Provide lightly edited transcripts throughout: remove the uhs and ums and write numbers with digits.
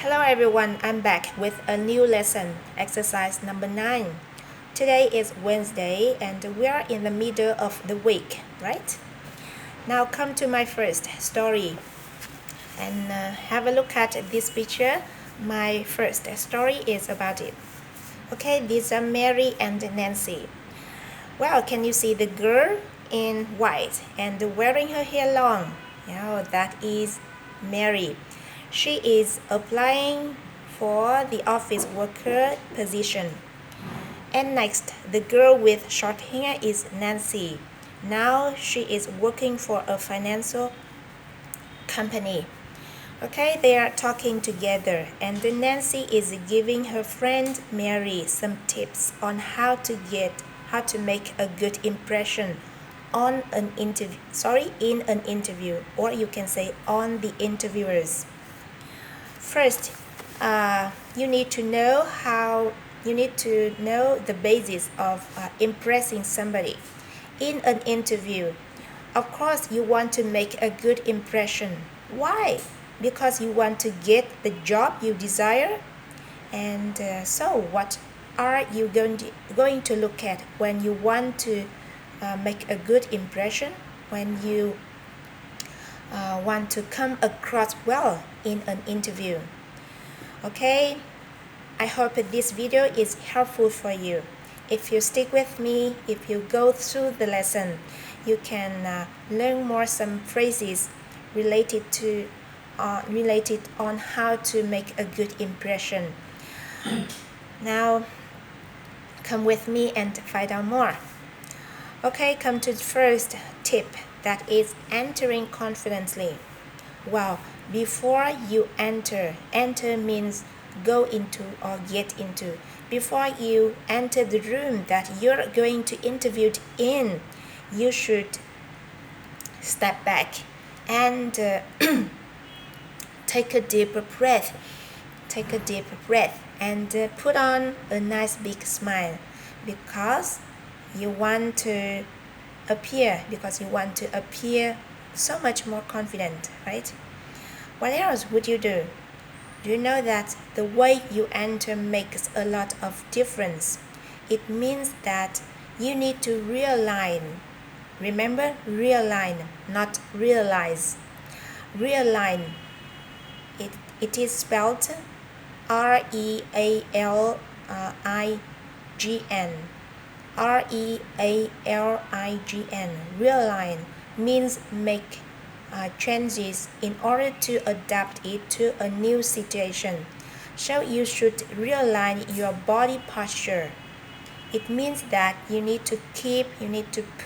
Hello everyone, I'm back with a new lesson, exercise number 9. Today is Wednesday and we are in the middle of the week, right? Now come to my first story and have a look at this picture. My first story is about it. Okay, these are Mary and Nancy. Well, can you see the girl in white and wearing her hair long? Yeah, that is Mary. She is applying for the office worker position. And next, the girl with short hair is Nancy. Now she is working for a financial company. Okay, they are talking together, and Nancy is giving her friend Mary some tips on how to make a good impression on an in an interview, or you can say on the interviewers. First, you need to know the basis of impressing somebody in an interview. Of course, you want to make a good impression. Why? Because you want to get the job you desire. And so, what are you going to look at when you want to make a good impression? When you want to come across well in an interview. Okay, I hope this video is helpful for you. If you stick with me, if you go through the lesson, you can learn more some phrases related on how to make a good impression. Now, come with me and find out more. Okay, come to the first tip, that is entering confidently. Well, before you enter means go into or get into. Before you enter the room that you're going to interview in, you should step back and take a deeper breath. Take a deeper breath and put on a nice big smile because you want to appear so much more confident, right? What else would you do? Do you know that the way you enter makes a lot of difference? It means that you need to realign. Remember, realign, not realize. Realign. It is spelled R-E-A-L-I-G-N. R-E-A-L-I-G-N. Realign means make changes in order to adapt it to a new situation. So you should realign your body posture. It means that you need to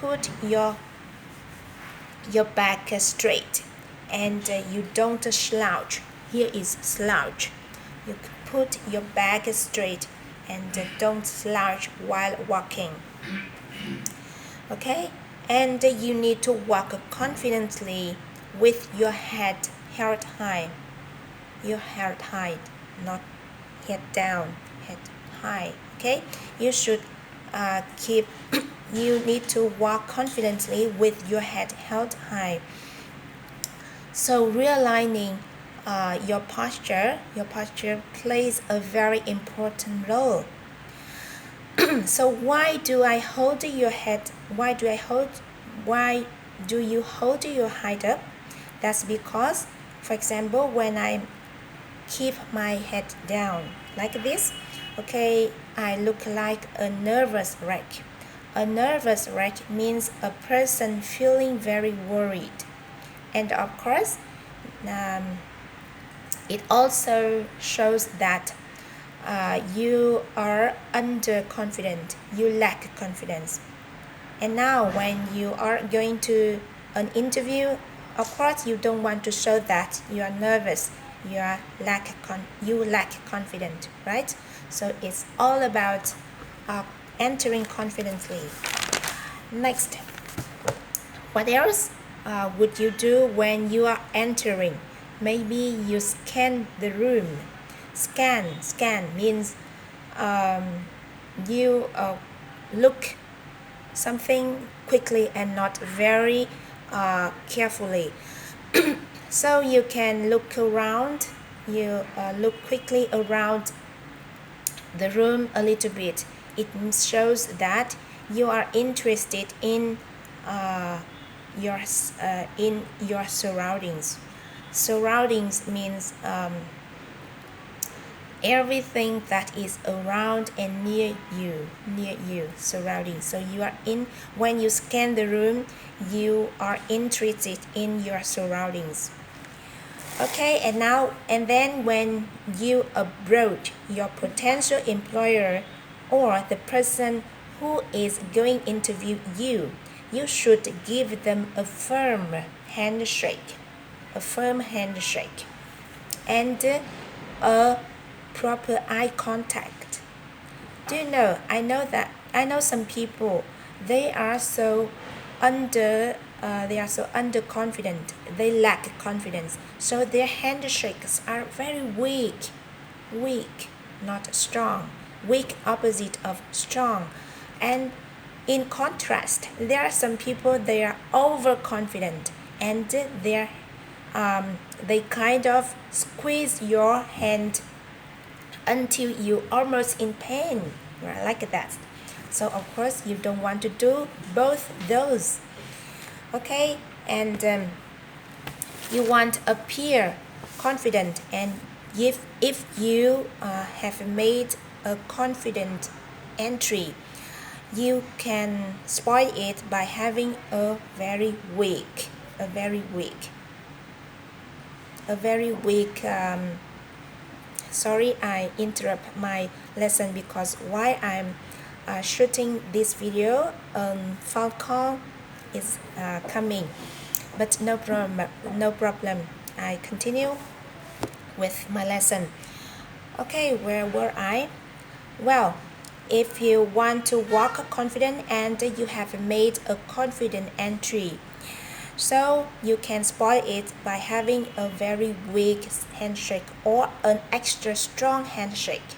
put your back straight and you don't slouch. Here is slouch. You put your back straight and don't slouch while walking. Okay? And you need to walk confidently with your head held high. Your head high, not head down, head high. Okay? You need to walk confidently with your head held high. So realigning your posture plays a very important role. So why do you hold your head up? That's because, for example, when I keep my head down like this, okay, I look like a nervous wreck. A nervous wreck means a person feeling very worried. And of course, it also shows that you are underconfident, you lack confidence. And now when you are going to an interview, of course you don't want to show that you are nervous, you lack confidence, right? So it's all about entering confidently. Next, what else would you do when you are entering? Maybe you scan the room. Scan means you look something quickly and not very carefully. So you can look around you look quickly around the room a little bit. It shows that you are interested uh, in your surroundings. Surroundings means everything that is around and near you, surroundings. So you are in, when you scan the room, you are interested in your surroundings. Okay, and then when you approach your potential employer or the person who is going to interview you, you should give them a firm handshake, and a proper eye contact. Do you know? I know some people. They are so underconfident. They lack confidence. So their handshakes are very weak, not strong. Weak opposite of strong. And in contrast, there are some people, they are overconfident, and they kind of squeeze your hand until you almost in pain, right? Like that. So of course you don't want to do both those. Okay, and you want to appear confident, and if you have made a confident entry, you can spoil it by having a very weak sorry, I interrupt my lesson because while I'm shooting this video, Falcon is coming, but no problem. I continue with my lesson. Okay, where were I? Well, if you want to walk confident and you have made a confident entry, so you can spoil it by having a very weak handshake or an extra strong handshake.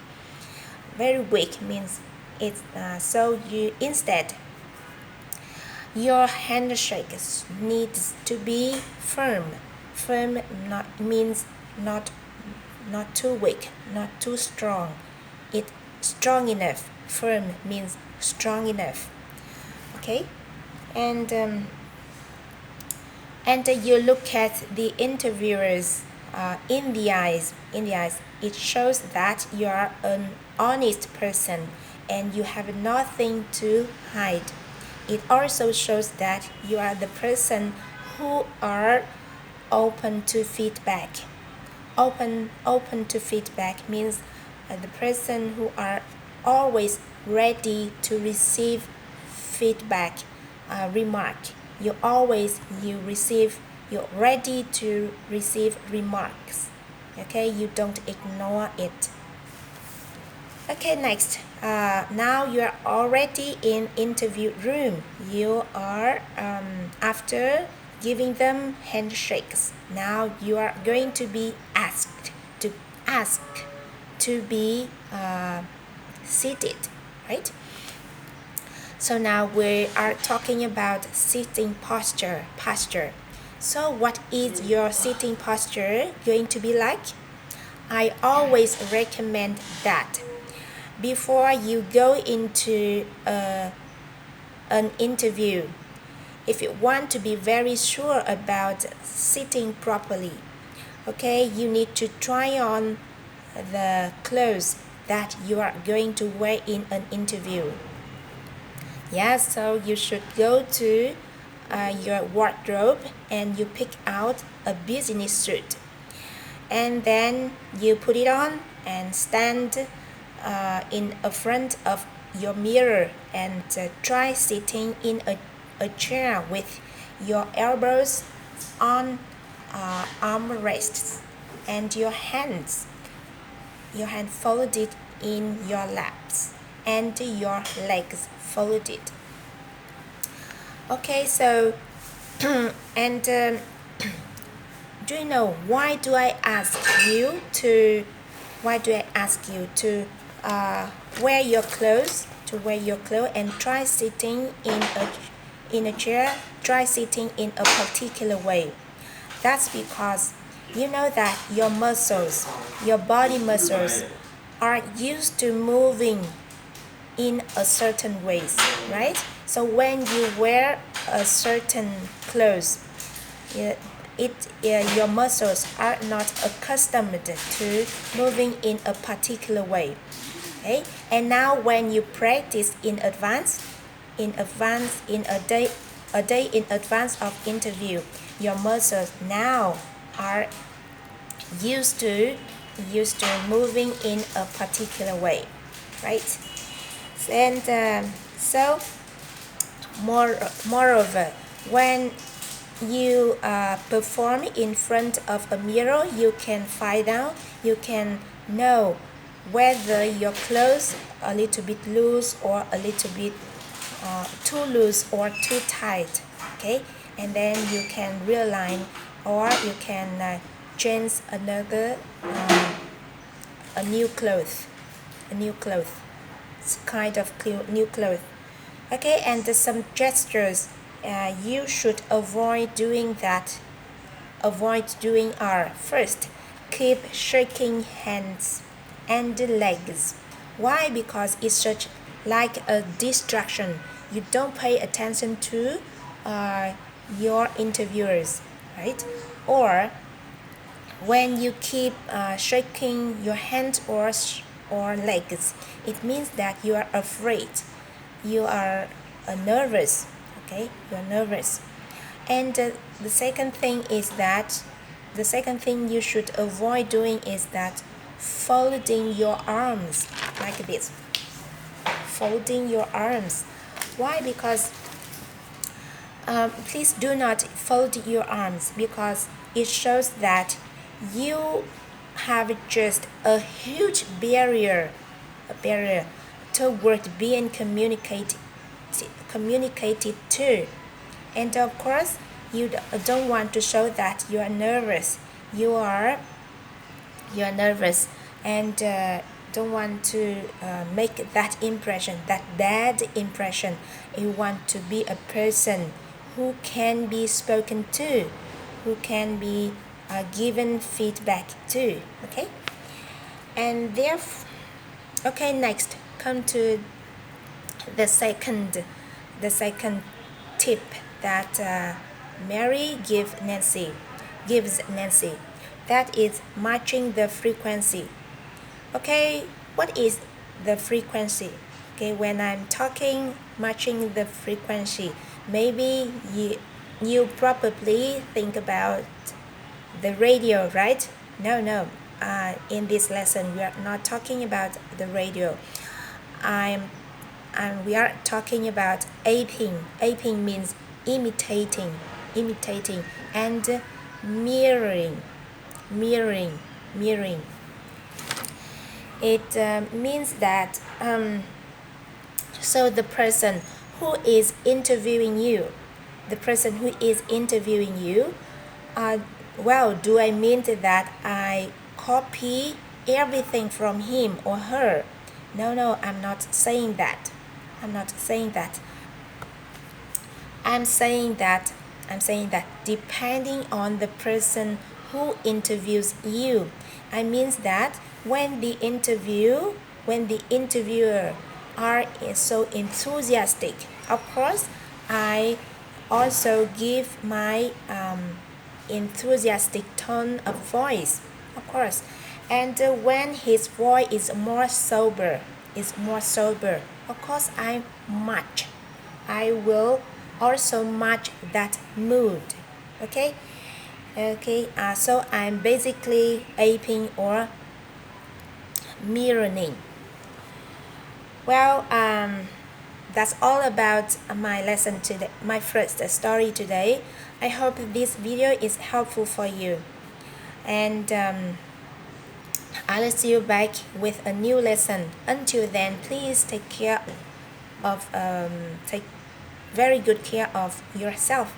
Very weak means it's so you instead your handshake needs to be firm. Firm means not too weak, not too strong. It strong enough. Firm means strong enough. Okay, and you look at the interviewers in the eyes. It shows that you are an honest person and you have nothing to hide. It also shows that you are the person who are open to feedback. Open to feedback means the person who are always ready to receive feedback, remark. You're ready to receive remarks. Okay, you don't ignore it. Okay, next. Now you are already in interview room. You are after giving them handshakes. Now you are going to be asked to be seated, right? So now we are talking about sitting posture. So what is your sitting posture going to be like? I always recommend that before you go into an interview, if you want to be very sure about sitting properly, okay, you need to try on the clothes that you are going to wear in an interview. Yes, so you should go to your wardrobe and you pick out a business suit, and then you put it on and stand in front of your mirror and try sitting in a chair with your elbows on armrests and your hand folded in your laps and your legs folded. Okay, so and do you know why do I ask you to wear your clothes and try sitting in a chair, try sitting in a particular way? That's because You know that your muscles, your body muscles, are used to moving in a certain ways, right? So when you wear a certain clothes, it, your muscles are not accustomed to moving in a particular way. Okay, and now when you practice in a day in advance of interview, your muscles now are used to moving in a particular way, right? And so moreover, when you perform in front of a mirror, you can find out, you can know whether your clothes are a little bit loose or a little bit too loose or too tight. Okay, and then you can realign, or you can change another a new cloth, a new cloth, it's kind of new cloth. Okay, and some gestures you should avoid doing are: first, keep shaking hands and legs. Why? Because it's such like a distraction. You don't pay attention to your interviewers, right? Or when you keep shaking your hands or legs, it means that you are afraid, you are nervous. Okay, you're nervous. And the second thing you should avoid doing is that folding your arms like this, folding your arms. Why? Because please do not fold your arms, because it shows that you have just a huge barrier toward being communicated to. And of course, you don't want to show that you are nervous. You are nervous, and don't want to make that impression, that bad impression. You want to be a person who can be spoken to, who can be given feedback to. Okay, and therefore, okay, next come to the second tip that Mary gives Nancy. That is matching the frequency. Okay, what is the frequency? Okay, when I'm talking matching the frequency, maybe you probably think about the radio, right? No. In this lesson, we are not talking about the radio. We are talking about aping. Aping means imitating, and mirroring. It means that so the person who is interviewing you, well, do I mean that I copy everything from him or her? No, I'm not saying that. I'm saying that depending on the person who interviews you, I means that when the interviewer are so enthusiastic, of course, I also give my enthusiastic tone of voice, of course. And when his voice is more sober, of course, I will also match that mood. Okay, so I'm basically aping or mirroring. Well, that's all about my lesson today, my first story today. I hope this video is helpful for you, and I'll see you back with a new lesson. Until then, please take very good care of yourself.